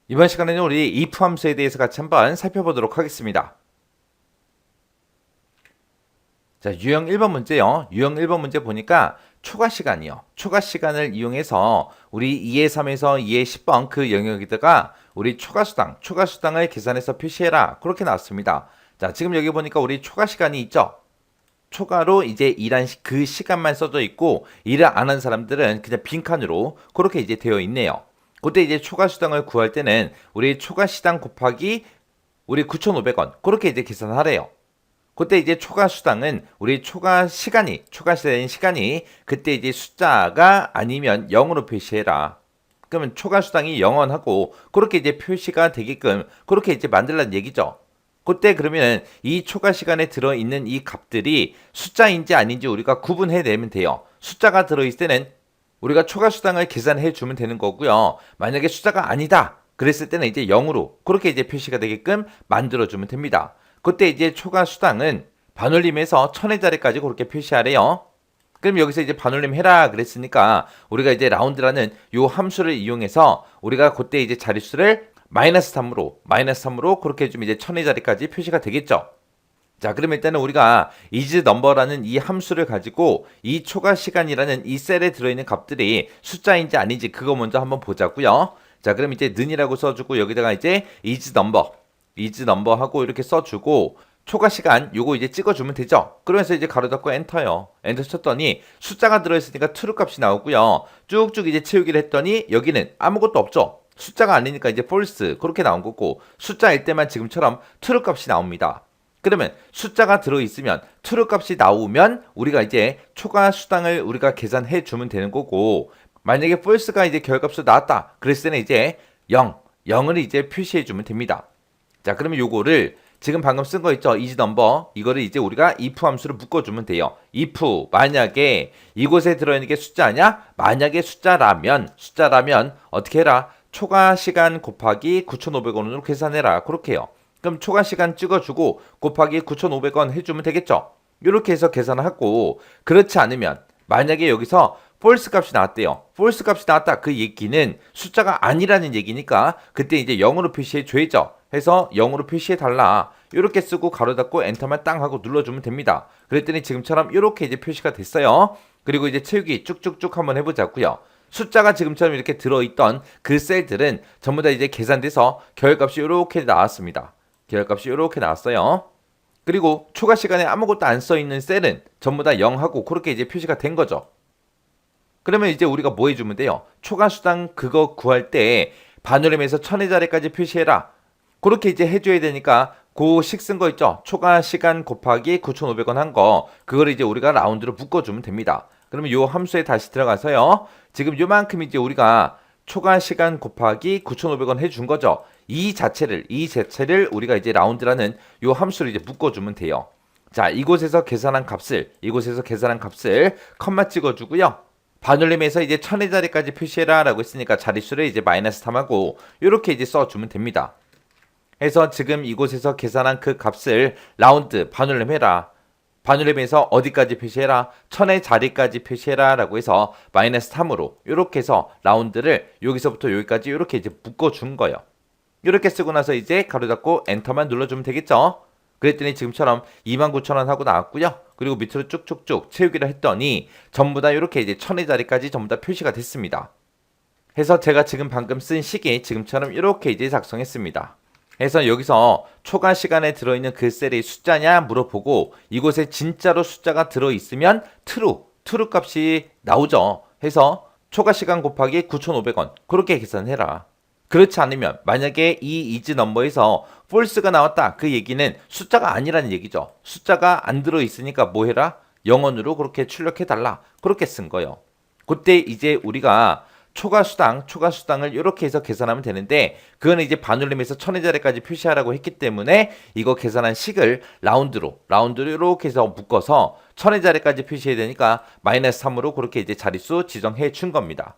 이번 시간에는 우리 if 함수에 대해서 같이 한번 살펴보도록 하겠습니다. 자, 유형 1번 문제요. 유형 1번 문제 보니까 초과 시간이요. 초과 시간을 이용해서 우리 2의 3에서 2의 10번 그 영역에다가 우리 초과 수당을 계산해서 표시해라. 그렇게 나왔습니다. 자, 지금 여기 보니까 우리 초과 시간이 있죠. 초과로 이제 일한 그 시간만 써져 있고 일을 안 한 사람들은 그냥 빈칸으로 그렇게 이제 되어 있네요. 그때 이제 초과 수당을 구할 때는 우리 초과 시당 곱하기 우리 9,500원 그렇게 이제 계산하래요. 그때 이제 초과 수당은 우리 초과 시간이 그때 이제 숫자가 아니면 0으로 표시해라. 그러면 초과 수당이 0원하고 그렇게 이제 표시가 되게끔 그렇게 이제 만들라는 얘기죠. 그때 그러면 이 초과 시간에 들어있는 이 값들이 숫자인지 아닌지 우리가 구분해내면 돼요. 숫자가 들어있을 때는 우리가 초과 수당을 계산해 주면 되는 거고요. 만약에 숫자가 아니다. 그랬을 때는 이제 0으로 그렇게 이제 표시가 되게끔 만들어 주면 됩니다. 그때 이제 초과 수당은 반올림에서 1000의 자리까지 그렇게 표시하래요. 그럼 여기서 이제 반올림 해라 그랬으니까 우리가 이제 라운드라는 요 함수를 이용해서 우리가 그때 이제 자릿수를 마이너스 3으로 그렇게 해주면 이제 1000의 자리까지 표시가 되겠죠. 자, 그럼 일단은 우리가 isNumber라는 이 함수를 가지고 이 초과 시간이라는 이 셀에 들어있는 값들이 숫자인지 아닌지 그거 먼저 한번 보자고요. 자, 그럼 이제 는이라고 써주고 여기다가 이제 isNumber 하고 이렇게 써주고 초과 시간 요거 이제 찍어주면 되죠. 그러면서 이제 가로 닫고 엔터요. 엔터 쳤더니 숫자가 들어있으니까 true 값이 나오고요. 쭉쭉 이제 채우기를 했더니 여기는 아무것도 없죠. 숫자가 아니니까 이제 false 그렇게 나온 거고 숫자일 때만 지금처럼 true 값이 나옵니다. 그러면 숫자가 들어있으면 true 값이 나오면 우리가 이제 초과 수당을 우리가 계산해 주면 되는 거고 만약에 false가 이제 결과값으로 나왔다 그랬을 때는 이제 0을 이제 표시해 주면 됩니다. 자, 그러면 요거를 지금 방금 쓴 거 있죠? isNumber 이거를 이제 우리가 if 함수로 묶어주면 돼요. if 만약에 이곳에 들어있는 게 숫자냐? 만약에 숫자라면 어떻게 해라? 초과 시간 곱하기 9,500원으로 계산해라. 그렇게 해요. 그럼 초과 시간 찍어주고 곱하기 9,500원 해주면 되겠죠? 이렇게 해서 계산하고 그렇지 않으면 만약에 여기서 false 값이 나왔대요. false 값이 나왔다. 그 얘기는 숫자가 아니라는 얘기니까 그때 이제 0으로 표시해 줘야죠. 해서 0으로 표시해 달라. 이렇게 쓰고 가로 닫고 엔터만 땅 하고 눌러주면 됩니다. 그랬더니 지금처럼 이렇게 이제 표시가 됐어요. 그리고 이제 채우기 쭉쭉쭉 한번 해보자고요. 숫자가 지금처럼 이렇게 들어있던 그 셀들은 전부 다 이제 계산돼서 결과값이 이렇게 나왔습니다. 결과값이 이렇게 나왔어요. 그리고 초과 시간에 아무것도 안 써있는 셀은 전부 다 0하고 그렇게 이제 표시가 된 거죠. 그러면 이제 우리가 뭐 해주면 돼요? 초과 수당 그거 구할 때 반올림에서 1000의 자리까지 표시해라. 그렇게 이제 해줘야 되니까 그 식 쓴 거 있죠? 초과 시간 곱하기 9,500원 한 거 그걸 이제 우리가 라운드로 묶어주면 됩니다. 그러면 요 함수에 다시 들어가서요. 지금 요만큼 이제 우리가 초과 시간 곱하기 9,500원 해준 거죠. 이 자체를 우리가 이제 라운드라는 요 함수를 이제 묶어주면 돼요. 자, 이곳에서 계산한 값을 컴마 찍어주고요. 반올림에서 이제 1000의 자리까지 표시해라 라고 했으니까 자릿수를 이제 마이너스 3하고 이렇게 이제 써주면 됩니다. 해서 지금 이곳에서 계산한 그 값을 라운드 반올림 해라. 반올림에서 어디까지 표시해라? 1000의 자리까지 표시해라 라고 해서 마이너스 3으로 이렇게 해서 라운드를 여기서부터 여기까지 이렇게 이제 묶어준 거예요. 이렇게 쓰고 나서 이제 가로 닫고 엔터만 눌러주면 되겠죠? 그랬더니 지금처럼 29,000원 하고 나왔고요. 그리고 밑으로 쭉쭉쭉 채우기를 했더니 전부 다 이렇게 이제 1000의 자리까지 전부 다 표시가 됐습니다. 해서 제가 지금 방금 쓴 식이 지금처럼 이렇게 이제 작성했습니다. 해서 여기서 초과 시간에 들어있는 그 셀이 숫자냐 물어보고 이곳에 진짜로 숫자가 들어있으면 true 값이 나오죠. 해서 초과 시간 곱하기 9,500원 그렇게 계산해라. 그렇지 않으면 만약에 이 isNumber에서 false가 나왔다. 그 얘기는 숫자가 아니라는 얘기죠. 숫자가 안 들어있으니까 뭐 해라? 0원으로 그렇게 출력해달라. 그렇게 쓴 거예요. 그때 이제 우리가 초과 수당을 이렇게 해서 계산하면 되는데 그거는 이제 반올림에서 1000의 자리까지 표시하라고 했기 때문에 이거 계산한 식을 라운드로 이렇게 해서 묶어서 1000의 자리까지 표시해야 되니까 마이너스 3으로 그렇게 이제 자릿수 지정해 준 겁니다.